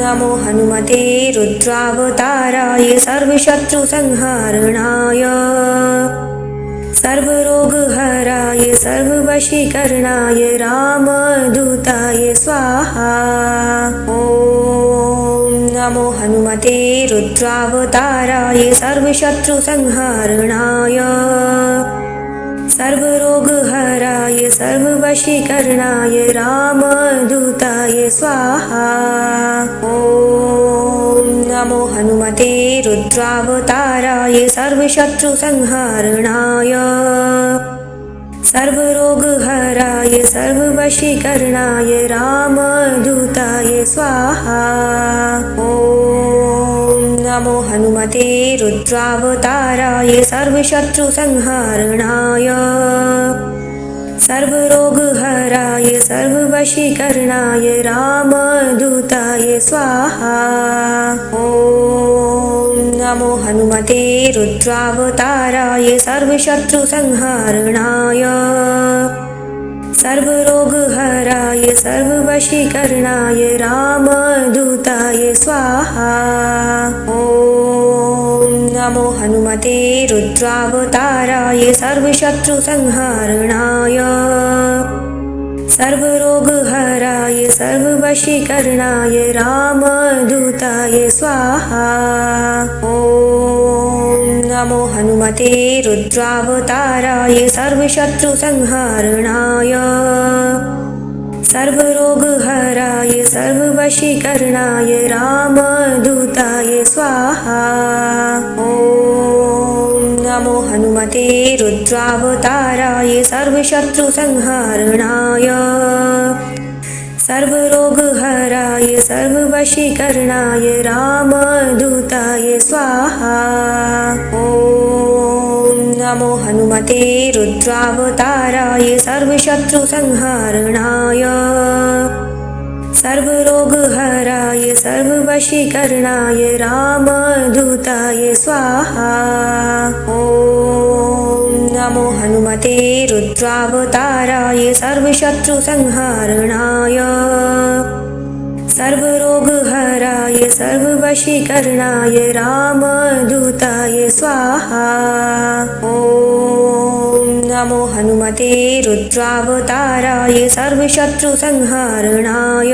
नमो हनुमते रुद्रावताराय सर्वशत्रुसंहारणाय सर्वरोगहराय सर्ववशीकरणाय रामदूताय स्वाहा। ॐ नमो हनुमते रुद्रावताराय सर्वशत्रुसंहारणाय सर्वरोगहराय सर्ववशीकरणाय रामदूताय स्वाहा। ॐ नमो हनुमते रुद्रावताराय सर्वशत्रुसंहारणाय सर्वरोगहराय सर्ववशीकरणाय रामदूताय स्वाहा। ॐ नमो हनुमते रुद्रावताराय सर्वशत्रुसंहारणाय सर्वरोगहराय सर्ववशीकरणाय रामदूताय स्वाहा। ॐ नमो हनुमते रुद्रावताराय सर्वशत्रुसंहारणाय सर्वरोगहराय सर्ववशीकरणाय रामदूताय स्वाहा। ॐ नमो हनुमते रुद्रावताराय सर्वशत्रुसंहारणाय सर्वरोगहराय सर्ववशीकरणाय रामदूताय स्वाहा। ॐ नमो हनुमते रुद्रावताराय सर्वशत्रुसंहारणाय सर्वरोगहराय सर्ववशीकरणाय रामदूताय स्वाहा। ॐ नमो हनुमते रुद्रावताराय सर्वशत्रुसंहारणाय सर्वरोगहराय सर्ववशीकरणाय रामदूताय स्वाहा। ॐ नमो हनुमते रुद्रावताराय सर्वशत्रुसंहारणाय सर्वरोगहराय सर्ववशीकरणाय रामदूताय स्वाहा। ॐ नमो हनुमते रुद्रावताराय सर्वशत्रुसंहारणाय सर्वरोगहराय सर्ववशीकरणाय रामदूताय स्वाहा। ॐ नमो हनुमते रुद्रावताराय सर्वशत्रुसंहारणाय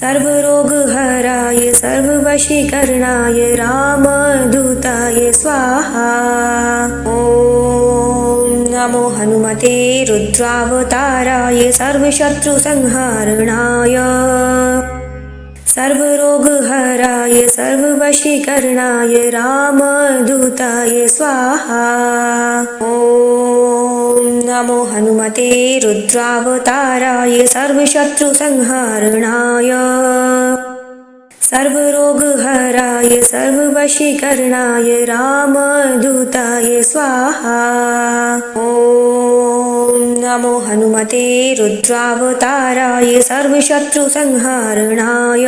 सर्वरोगहराय सर्ववशीकरणाय रामदूताय स्वाहा। ॐ नमो हनुमते रुद्रावताराय सर्वशत्रुसंहारणाय सर्वरोगहराय सर्ववशीकरणाय रामदूताय स्वाहा। ॐ नमो हनुमते रुद्रावताराय सर्वशत्रुसंहारणाय सर्वरोगहराय सर्ववशीकरणाय रामदूताय स्वाहा। ॐ नमो हनुमते रुद्रावताराय सर्वशत्रुसंहारणाय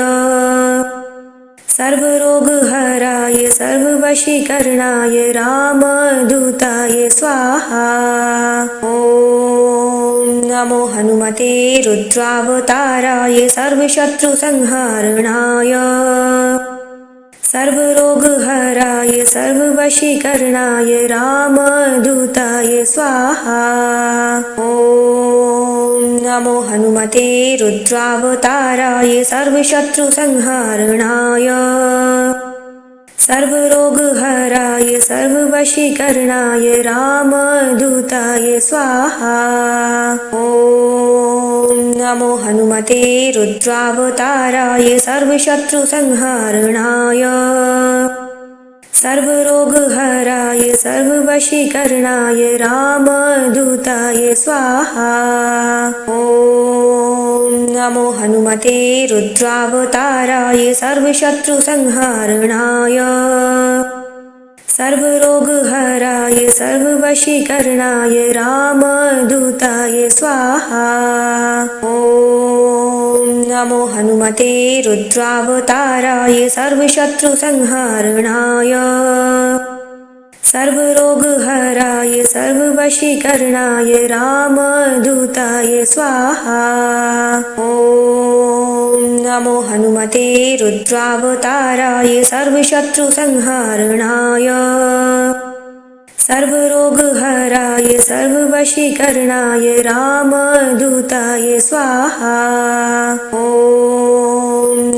सर्वरोगहराय सर्ववशीकरणाय रामदूताय स्वाहा। ॐ नमो हनुमते रुद्रावताराय सर्वशत्रुसंहारणाय सर्वरोगहराय सर्ववशीकरणाय रामदूताय स्वाहा। ॐ नमो हनुमते रुद्रावताराय सर्वशत्रुसंहारणाय सर्वरोगहराय सर्ववशीकरणाय रामदूताय स्वाहा। ॐ नमो हनुमते रुद्रावताराय सर्वशत्रुसंहारणाय सर्वरोगहराय सर्ववशीकरणाय रामदूताय स्वाहा। ॐ नमो हनुमते रुद्रावताराय सर्वशत्रुसंहारणाय सर्वरोगहराय सर्ववशीकरणाय रामदूताय स्वाहा। ॐ नमो हनुमते रुद्रावताराय सर्वशत्रुसंहारणाय सर्वरोगहराय सर्ववशीकरणाय रामदूताय स्वाहा। ॐ नमो हनुमते रुद्रावताराय सर्वशत्रुसंहारणाय सर्वरोगहराय सर्ववशीकरणाय रामदूताय स्वाहा। ॐ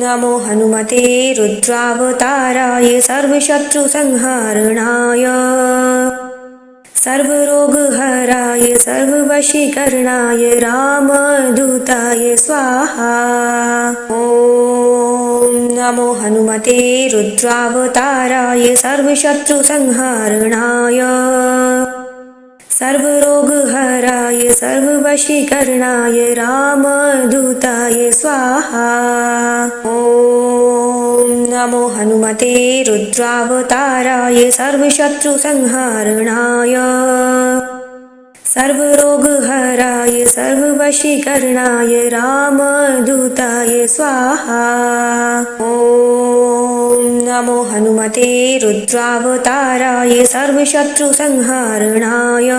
नमो हनुमते रुद्रावताराय सर्वशत्रुसंहारणाय सर्वरोगहराय सर्ववशीकरणाय रामदूताय स्वाहा। ॐ नमो हनुमते रुद्रावताराय सर्वशत्रुसंहारणाय सर्वरोगहराय सर्ववशीकरणाय रामदूताय स्वाहा। ॐ नमो हनुमते रुद्रावताराय सर्वशत्रुसंहारणाय सर्वरोगहराय सर्ववशीकरणाय रामदूताय स्वाहा। ॐ नमो हनुमते रुद्रावताराय सर्वशत्रुसंहारणाय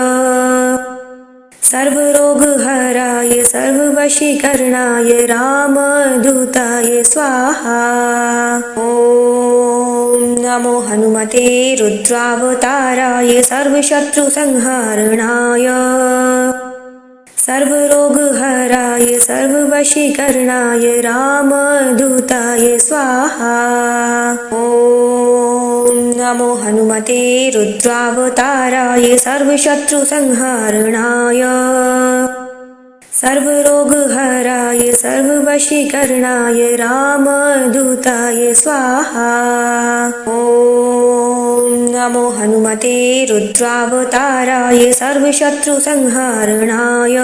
सर्वरोगहराय सर्ववशीकरणाय रामदूताय स्वाहा। ॐ नमो हनुमते रुद्रावताराय सर्वशत्रुसंहारणाय सर्वरोगहराय सर्ववशीकरणाय रामदूताय स्वाहा। ॐ नमो हनुमते रुद्रावताराय सर्वशत्रुसंहारणाय सर्वरोगहराय सर्ववशीकरणाय रामदूताय स्वाहा। ॐ नमो हनुमते रुद्रावताराय सर्वशत्रुसंहारणाय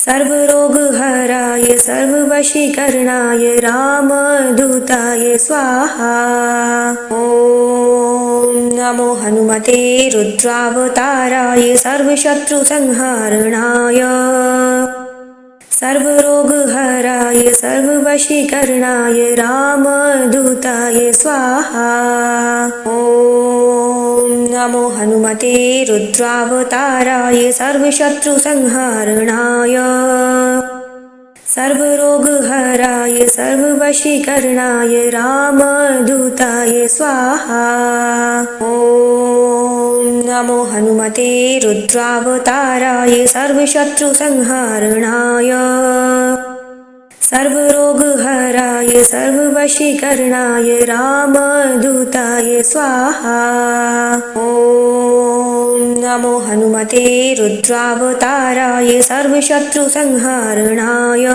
सर्वरोगहराय सर्ववशीकरणाय रामदूताय स्वाहा। ॐ नमो हनुमते रुद्रावताराय सर्वशत्रुसंहारणाय सर्वरोगहराय सर्ववशीकरणाय रामदूताय स्वाहा। ॐ नमो हनुमते रुद्रावताराय सर्वशत्रुसंहारणाय सर्वरोगहराय सर्ववशीकरणाय रामदूताय स्वाहा। ॐ नमो हनुमते रुद्रावताराय सर्वशत्रुसंहारणाय सर्वरोगहराय सर्ववशीकरणाय रामदूताय स्वाहा। ॐ नमो हनुमते रुद्रावताराय सर्वशत्रुसंहारणाय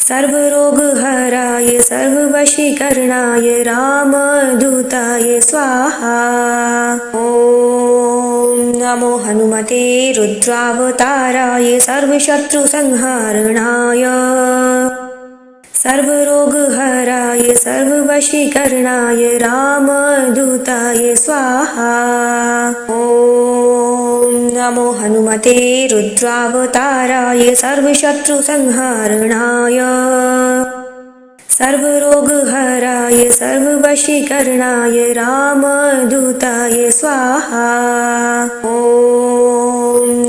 सर्वरोगहराय सर्ववशीकरणाय रामदूताय स्वाहा। ॐ नमो हनुमते रुद्रावताराय सर्वशत्रुसंहारणाय सर्वरोगहराय सर्ववशीकरणाय रामदूताय स्वाहा। ॐ नमो हनुमते रुद्रावताराय सर्वशत्रुसंहारणाय सर्वरोगहराय सर्ववशीकरणाय रामदूताय स्वाहा। ॐ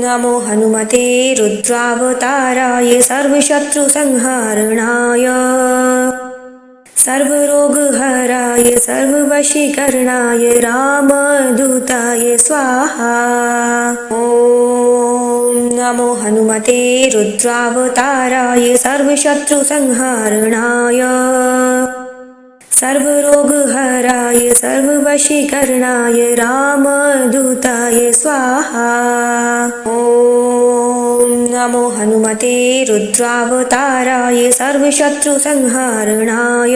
नमो हनुमते रुद्रावताराय सर्वशत्रुसंहारणाय सर्वरोगहराय सर्ववशीकरणाय रामदूताय स्वाहा। ॐ नमो हनुमते रुद्रावताराय सर्वशत्रुसंहारणाय सर्वरोगहराय सर्ववशीकरणाय रामदूताय स्वाहा। ॐ नमो हनुमते रुद्रावताराय सर्वशत्रुसंहारणाय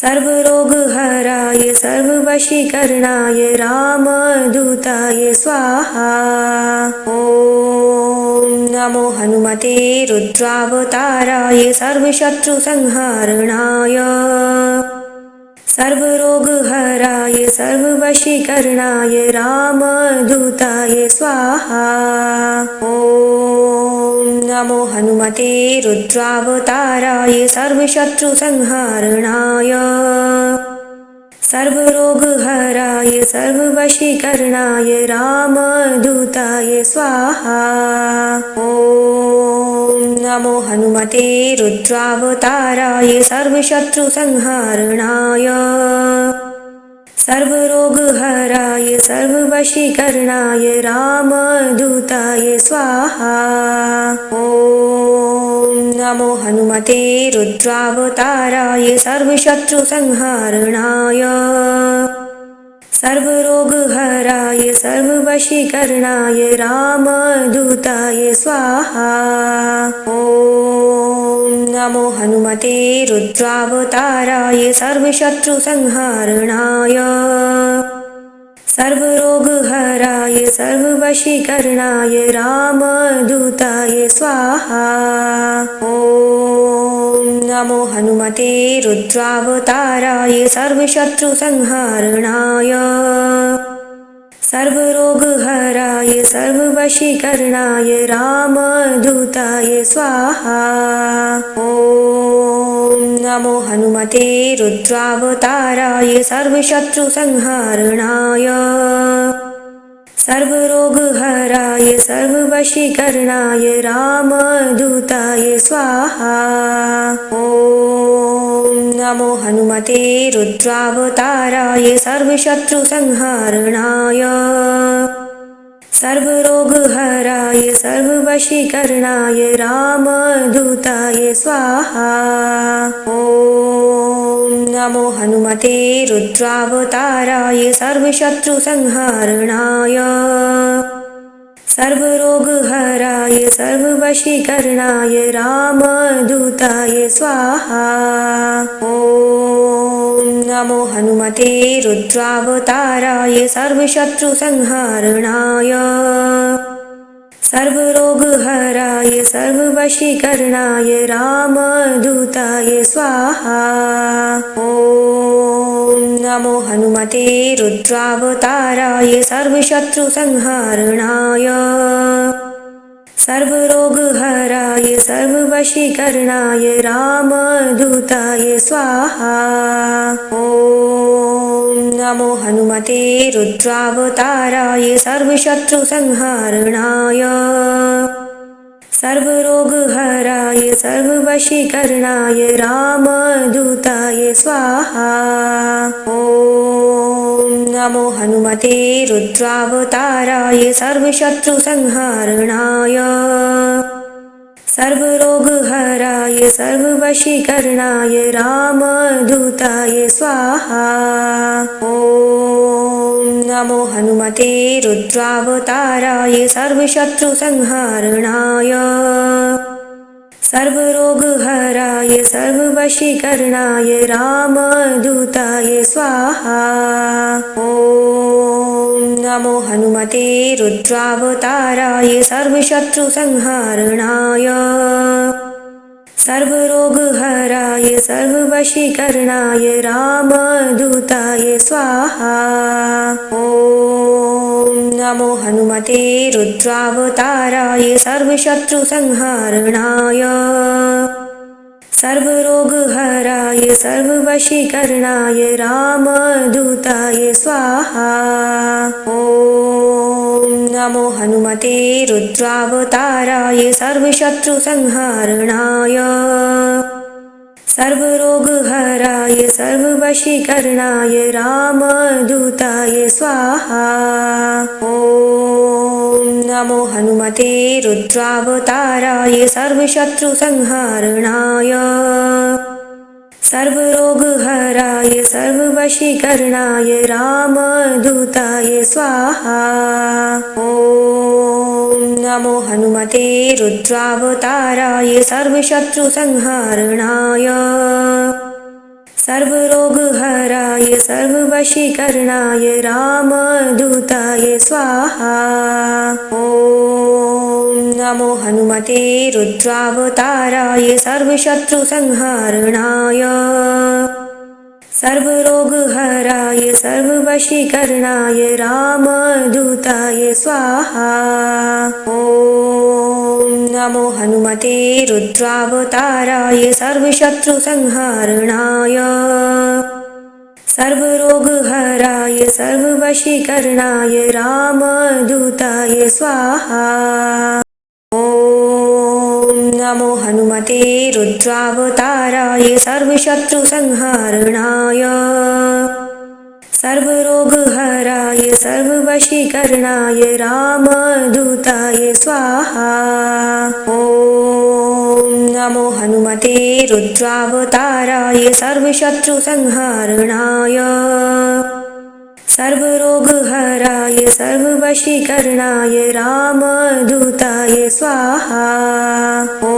सर्वरोगहराय सर्ववशीकरणाय रामदूताय स्वाहा। ॐ नमो हनुमते रुद्रावताराय सर्वशत्रुसंहारणाय सर्वरोगहराय सर्ववशीकरणाय रामदूताय स्वाहा। ॐ नमो हनुमते रुद्रावताराय सर्वशत्रुसंहारणाय सर्वरोगहराय सर्ववशीकरणाय रामदूताय स्वाहा। ॐ नमो हनुमते रुद्रावताराय सर्वशत्रुसंहारणाय सर्वरोगहराय सर्ववशीकरणाय रामदूताय स्वाहा। ॐ नमो हनुमते रुद्रावताराय सर्वशत्रुसंहारणाय सर्वरोगहराय सर्ववशीकरणाय रामदूताय स्वाहा। ॐ नमो हनुमते रुद्रावताराय सर्वशत्रुसंहारणाय सर्वरोगहराय सर्ववशीकरणाय रामदूताय स्वाहा। ॐ नमो हनुमते रुद्रावताराय सर्वशत्रुसंहारणाय सर्वरोगहराय सर्ववशीकरणाय रामदूताय स्वाहा। ॐ नमो हनुमते रुद्रावताराय सर्वशत्रुसंहारणाय सर्वरोगहराय सर्ववशीकरणाय रामदूताय स्वाहा। ॐ नमो हनुमते रुद्रावताराय सर्वशत्रुसंहारणाय सर्वरोगहराय सर्ववशीकरणाय रामदूताय स्वाहा। ॐ नमो हनुमते रुद्रावताराय सर्वशत्रुसंहारणाय सर्वरोगहराय सर्ववशीकरणाय रामदूताय स्वाहा। ॐ नमो हनुमते रुद्रावताराय सर्वशत्रुसंहारणाय सर्वरोगहराय सर्ववशीकरणाय रामदूताय स्वाहा। ॐ नमो हनुमते रुद्रावताराय सर्वशत्रुसंहारणाय सर्वरोगहराय सर्ववशीकरणाय रामदूताय स्वाहा। ॐ नमो हनुमते रुद्रावताराय सर्वशत्रुसंहारणाय सर्वरोगहराय सर्ववशीकरणाय रामदूताय स्वाहा। ॐ नमो हनुमते रुद्रावताराय सर्वशत्रुसंहारणाय सर्वरोगहराय सर्ववशीकरणाय रामदूताय स्वाहा। ॐ नमो हनुमते रुद्रावताराय सर्वशत्रुसंहारणाय सर्वरोगहराय सर्ववशीकरणाय रामदूताय स्वाहा। ॐ नमो हनुमते रुद्रावताराय सर्वशत्रुसंहारणाय सर्वरोगहराय सर्ववशीकरणाय रामदूताय स्वाहा। ॐ नमो हनुमते रुद्रावताराय सर्वशत्रुसंहारणाय सर्वरोगहराय सर्ववशीकरणाय रामदूताय स्वाहा। ॐ नमो हनुमते रुद्रावताराय सर्वशत्रुसंहारणाय सर्वरोगहराय सर्ववशीकरणाय रामदूताय स्वाहा। ॐ नमो हनुमते रुद्रावताराय सर्वशत्रुसंहारणाय सर्वरोगहराय सर्ववशीकरणाय रामदूताय स्वाहा। ॐ नमो हनुमते रुद्रावताराय सर्वशत्रुसंहारणाय सर्वरोगहराय सर्ववशीकरणाय रामदूताय स्वाहा। ॐ नमो हनुमते रुद्रावताराय सर्वशत्रुसंहारणाय सर्वरोगहराय सर्ववशीकरणाय रामदूताय स्वाहा। ॐ नमो हनुमते रुद्रावताराय सर्वशत्रुसंहारणाय सर्वरोगहराय सर्ववशीकरणाय रामदूताय स्वाहा। ॐ नमो हनुमते रुद्रावताराय सर्वशत्रुसंहारणाय सर्वरोगहराय सर्ववशीकरणाय रामदूताय स्वाहा। ॐ नमो हनुमते रुद्रावताराय सर्वशत्रुसंहारणाय सर्वरोगहराय सर्ववशीकरणाय रामदूताय स्वाहा। ॐ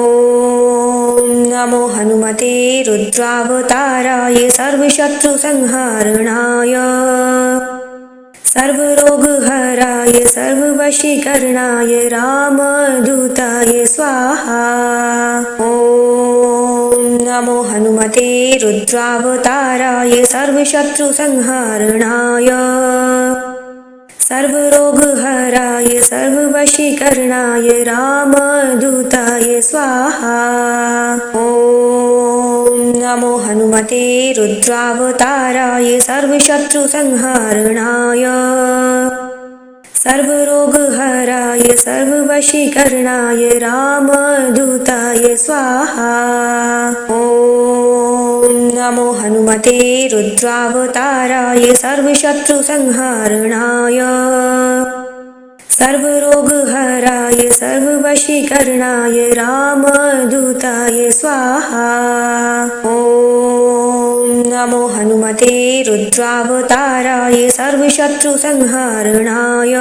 नमो हनुमते रुद्रावताराय सर्वशत्रुसंहारणाय सर्वरोगहराय सर्ववशीकरणाय रामदूताय स्वाहा। ॐ नमो हनुमते रुद्रावताराय सर्वशत्रुसंहारणाय सर्वरोगहराय सर्ववशीकरणाय रामदूताय स्वाहा। ॐ नमो हनुमते रुद्रावताराय सर्वशत्रुसंहारणाय सर्वरोगहराय सर्ववशीकरणाय रामदूताय स्वाहा। ॐ नमो हनुमते रुद्रावताराय सर्वशत्रुसंहारणाय सर्वरोगहराय सर्ववशीकरणाय रामदूताय स्वाहा। ॐ नमो हनुमते रुद्रावताराय सर्वशत्रुसंहारणाय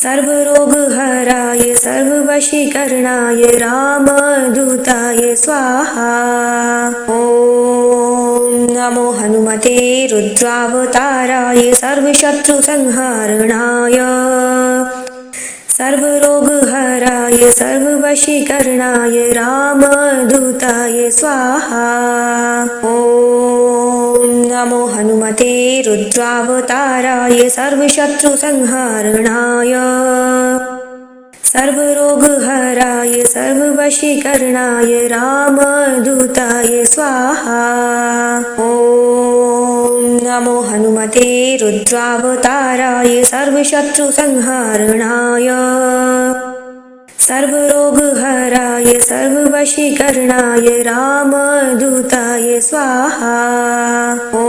सर्वरोगहराय सर्ववशीकरणाय रामदूताय स्वाहा। ॐ नमो हनुमते रुद्रावताराय सर्वशत्रुसंहारणाय सर्वरोगहराय सर्ववशीकरणाय रामदूताय स्वाहा। ॐ नमो हनुमते रुद्रावताराय सर्वशत्रुसंहारणाय सर्वरोगहराय सर्ववशीकरणाय रामदूताय स्वाहा। ॐ नमो हनुमते रुद्रावताराय सर्वशत्रुसंहारणाय सर्वरोगहराय सर्ववशीकरणाय रामदूताय स्वाहा। ॐ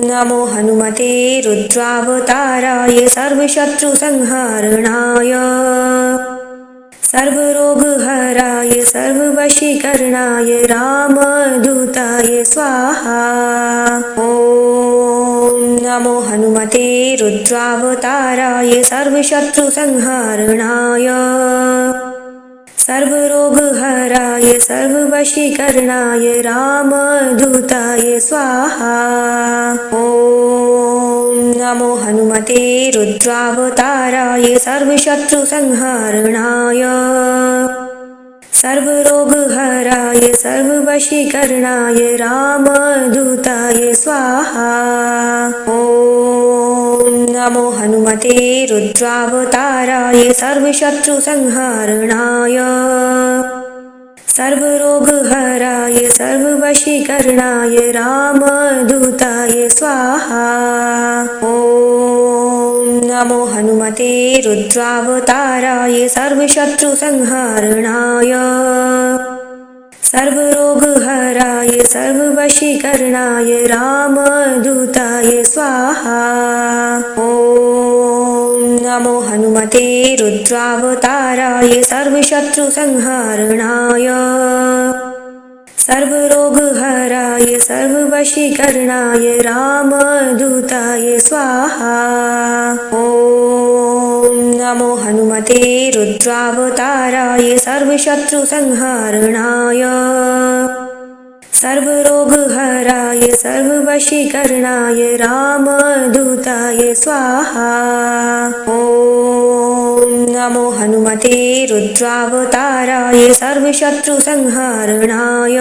नमो हनुमते रुद्रावताराय सर्वशत्रुसंहारणाय सर्वरोगहराय सर्ववशीकरणाय रामदूताय स्वाहा। ॐ नमो हनुमते रुद्रावताराय सर्वशत्रुसंहारणाय सर्वरोगहराय सर्ववशीकरणाय रामदूताय स्वाहा। ॐ नमो हनुमते रुद्रावताराय सर्वशत्रुसंहारणाय सर्वरोगहराय सर्ववशीकरणाय रामदूताय स्वाहा। ॐ नमो हनुमते रुद्रावताराय सर्वशत्रुसंहारणाय सर्वरोगहराय सर्ववशीकरणाय रामदूताय स्वाहा। ॐ नमो हनुमते रुद्रावताराय सर्वशत्रुसंहारणाय सर्वरोगहराय सर्ववशीकरणाय रामदूताय स्वाहा। ॐ नमो हनुमते रुद्रावताराय सर्वशत्रुसंहारणाय सर्वरोगहराय सर्ववशीकरणाय रामदूताय स्वाहा। ॐ नमो हनुमते रुद्रावताराय सर्वशत्रुसंहारणाय सर्वरोगहराय सर्ववशीकरणाय रामदूताय स्वाहा। ॐ नमो हनुमते रुद्रावताराय सर्वशत्रुसंहारणाय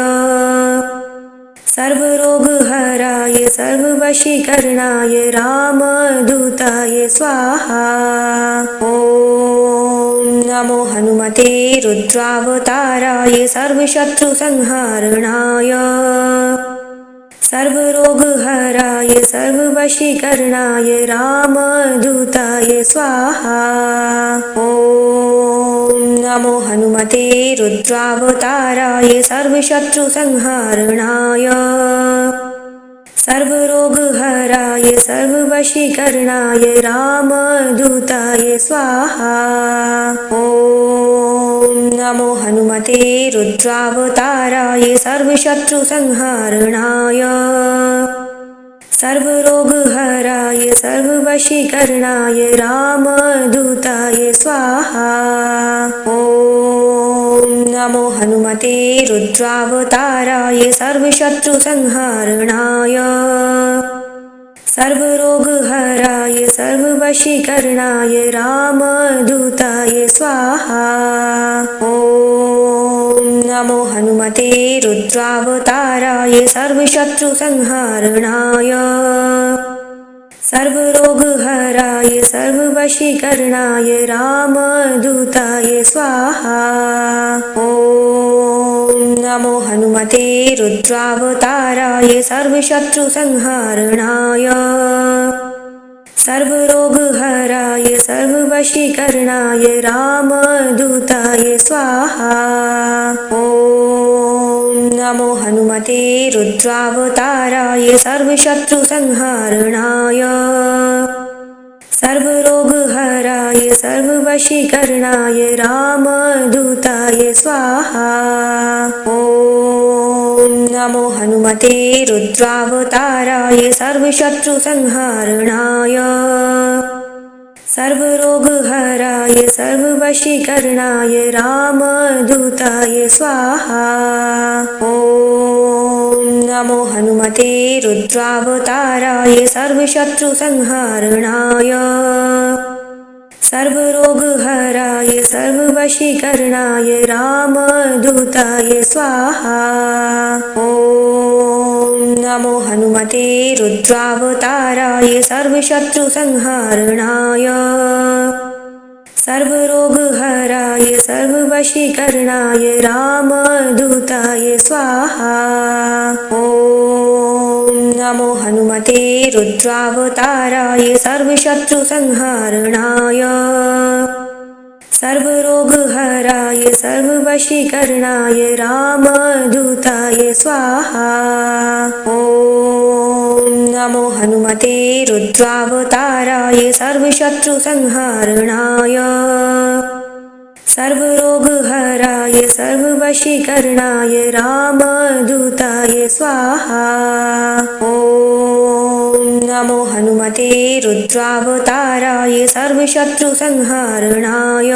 सर्वरोगहराय सर्ववशीकरणाय रामदूताय स्वाहा। ॐ नमो हनुमते रुद्रावताराय सर्वशत्रुसंहारणाय सर्वरोगहराय सर्ववशीकरणाय रामदूताय स्वाहा। ॐ नमो हनुमते रुद्रावताराय सर्वशत्रुसंहारणाय सर्वरोगहराय सर्ववशीकरणाय रामदूताय स्वाहा। ॐ नमो हनुमते रुद्रावताराय सर्वशत्रुसंहारणाय सर्वरोगहराय सर्ववशीकरणाय रामदूताय स्वाहा। ॐ नमो हनुमते रुद्रावताराय सर्वशत्रुसंहारणाय सर्वरोगहराय सर्ववशीकरणाय रामदूताय स्वाहा। ॐ नमो हनुमते रुद्रावताराय सर्वशत्रुसंहारणाय सर्वरोगहराय सर्ववशीकरणाय रामदूताय स्वाहा। ॐ नमो हनुमते रुद्रावताराय सर्वशत्रुसंहारणाय सर्वरोगहराय सर्ववशीकरणाय रामदूताय स्वाहा। ॐ नमो हनुमते रुद्रावताराय सर्वशत्रुसंहारणाय सर्वरोगहराय सर्ववशीकरणाय रामदूताय स्वाहा। ॐ नमो हनुमते रुद्रावताराय सर्वशत्रुसंहारणाय सर्वरोगहराय सर्ववशीकरणाय रामदूताय स्वाहा। ॐ नमो हनुमते रुद्रावताराय सर्वशत्रुसंहारणाय सर्वरोगहराय सर्ववशीकरणाय रामदूताय स्वाहा। ॐ नमो हनुमते रुद्रावताराय सर्वशत्रुसंहारणाय सर्वरोगहराय सर्ववशीकरणाय रामदूताय स्वाहा। ॐ नमो हनुमते रुद्रावताराय सर्वशत्रुसंहारणाय सर्वरोगहराय सर्ववशीकरणाय रामदूताय स्वाहा। ॐ नमो हनुमते रुद्रावताराय सर्वशत्रुसंहारणाय सर्वरोगहराय सर्ववशीकरणाय रामदूताय स्वाहा। ॐ नमो हनुमते रुद्रावताराय सर्वशत्रुसंहारणाय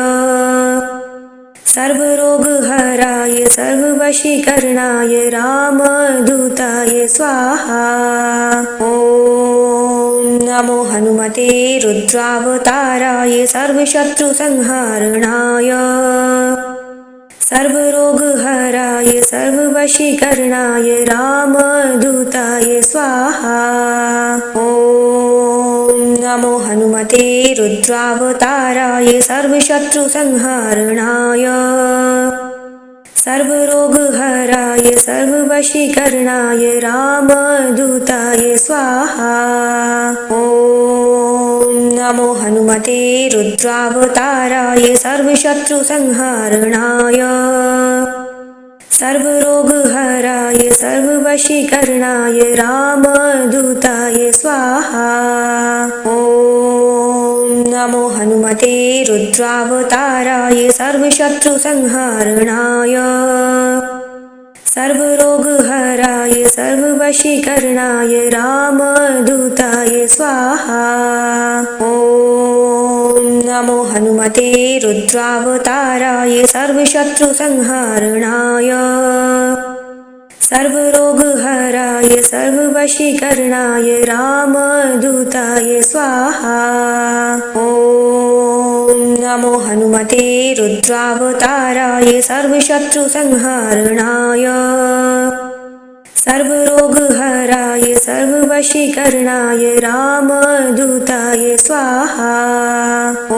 सर्वरोगहराय सर्ववशीकरणाय रामदूताय स्वाहा। ॐ नमो हनुमते रुद्रावताराय सर्वशत्रुसंहारणाय सर्वरोगहराय सर्ववशीकरणाय रामदूताय स्वाहा। ॐ नमो हनुमते रुद्रावताराय सर्वशत्रुसंहारणाय सर्वरोगहराय सर्ववशीकरणाय रामदूताय स्वाहा। ॐ नमो हनुमते रुद्रावताराय सर्वशत्रुसंहारणाय सर्वरोगहराय सर्ववशीकरणाय रामदूताय स्वाहा। ॐ नमो हनुमते रुद्रावताराय सर्वशत्रुसंहारणाय सर्वरोगहराय सर्ववशीकरणाय रामदूताय स्वाहा। ॐ नमो हनुमते रुद्रावताराय सर्वशत्रुसंहारणाय सर्वरोगहराय सर्ववशीकरणाय रामदूताय स्वाहा। ॐ नमो हनुमते रुद्रावताराय सर्वशत्रुसंहारणाय सर्वरोगहराय सर्ववशीकरणाय रामदूताय स्वाहा। ॐ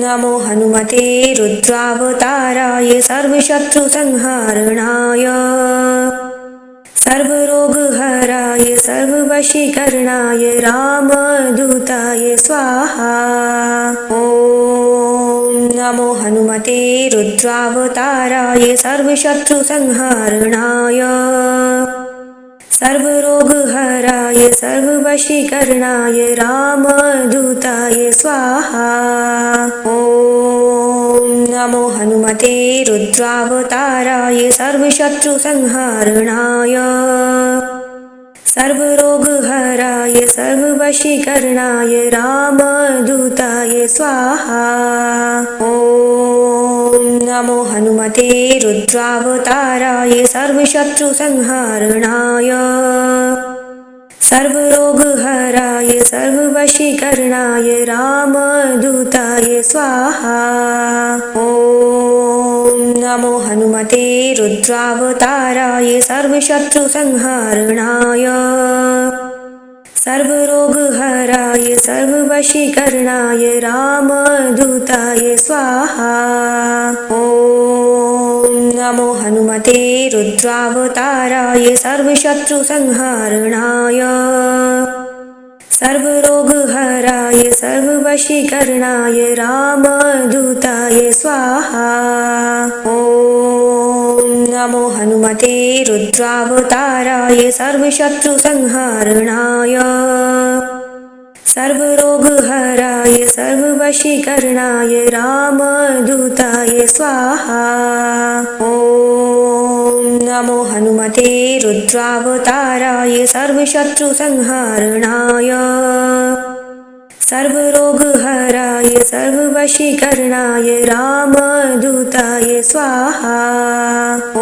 नमो हनुमते रुद्रावताराय सर्वशत्रुसंहारणाय सर्वरोगहराय सर्ववशीकरणाय रामदूताय स्वाहा। ॐ नमो हनुमते रुद्रावताराय सर्वशत्रुसंहारणाय सर्वरोगहराय सर्ववशीकरणाय रामदूताय स्वाहा। ॐ नमो हनुमते रुद्रावताराय सर्वशत्रुसंहारणाय सर्वरोगहराय सर्ववशीकरणाय रामदूताय स्वाहा। ॐ नमो हनुमते रुद्रावताराय सर्वशत्रुसंहारणाय सर्वरोगहराय सर्ववशीकरणाय रामदूताय स्वाहा। ॐ नमो हनुमते रुद्रावताराय सर्वशत्रुसंहारणाय सर्वरोगहराय सर्ववशीकरणाय रामदूताय स्वाहा। ॐ नमो हनुमते रुद्रावताराय सर्वशत्रुसंहारणाय सर्वरोगहराय सर्ववशीकरणाय रामदूताय स्वाहा। ॐ नमो हनुमते रुद्रावताराय सर्वशत्रुसंहारणाय सर्वरोगहराय सर्ववशीकरणाय रामदूताय स्वाहा। ॐ नमो हनुमते रुद्रावताराय सर्वशत्रुसंहारणाय सर्वरोगहराय सर्ववशीकरणाय रामदूताय स्वाहा। ॐ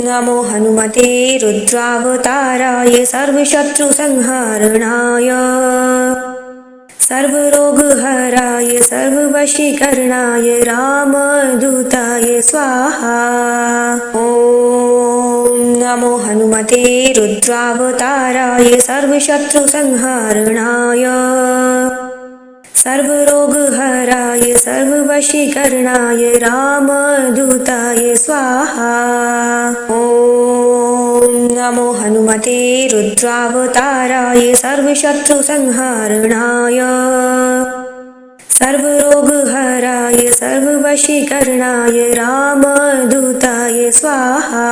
नमो हनुमते रुद्रावताराय सर्वशत्रुसंहारणाय सर्वरोगहराय सर्ववशीकरणाय रामदूताय स्वाहा। ॐ नमो हनुमते रुद्रावताराय सर्वशत्रुसंहारणाय सर्वरोगहराय सर्ववशीकरणाय रामदूताय स्वाहा। ॐ नमो हनुमते रुद्रावताराय सर्वशत्रुसंहारणाय सर्वरोगहराय सर्ववशीकरणाय रामदूताय स्वाहा।